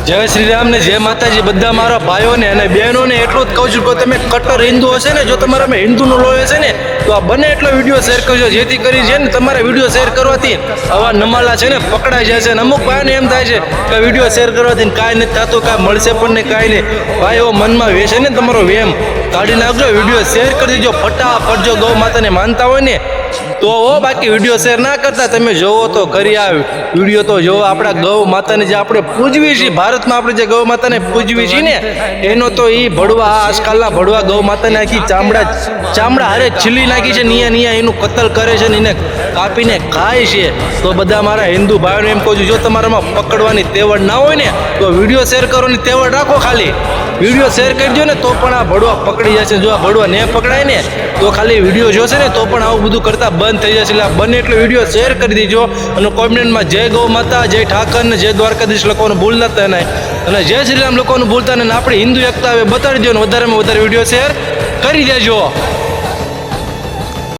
જય શ્રી રામ ને જય માતાજી બધા મારા ભાઈઓને અને બહેનોને એટલું જ કહું છું કે તમે કટ્ટર હિન્દુ હશે ને, જો તમારામાં હિન્દુનો લોહી હશે ને તો આ બને એટલો વિડીયો શેર કરજો, જેથી કરી છે ને તમારે વિડીયો શેર કરવાથી આવા નમાલા છે ને પકડાઈ જાય છે. અને અમુક ભાઈઓને એમ થાય છે કે વિડીયો શેર કરવાથી કાંઈ નથી થતું, કાંઈ મળશે પણ ને કાંઈ નહીં. ભાઈ એવો મનમાં વેસે ને તમારો વેમ કાઢી નાખજો, વિડીયો શેર કરી દેજો ફટાફટ. જો ગૌ માતાને માનતા હોય ને તો બાકી વિડીયો શેર ના કરતા તમે જોવો તો કરી આ વિડીયો તો જોવો. આપણા ગૌ માતાને જે આપણે પૂજવી છીએ, ભારતમાં આપણે જે ગૌ માતાને પૂજવી છીએ ને એનો તો એ ભડવા, આજકાલના ભડવા ગૌ માતાને આખી ચામડા હારે છીલી નાખી છે, નિયા એનું કતલ કરે છે ને એને કાપીને ખાય છે. તો બધા મારા હિન્દુ ભાઈઓને એમ કહું છું, જો તમારામાં પકડવાની તેવડ ના હોય ને તો વિડીયો શેર કરવાની તેવડ રાખો. ખાલી વિડીયો શેર કરજો ને તો પણ આ ભડવા પકડી જશે. જો આ ભડવા ને પકડાય ને તો ખાલી વિડીયો જોશે ને તો પણ આવું બધું કરતા બંધ થઈ જશે. એટલે બને એટલો વિડીયો શેર કરી દેજો અને કોમેન્ટમાં જય ગૌ માતા, જય ઠાકર ને જય દ્વારકાધીશ લખવાનું ભૂલતા નહીં, અને જય શ્રી રામ લખવાનું ભૂલતા નહીં. આપણે હિન્દુ એકતા હવે બતાડી દો ને વધારેમાં વધારે વિડીયો શેર કરી દેજો.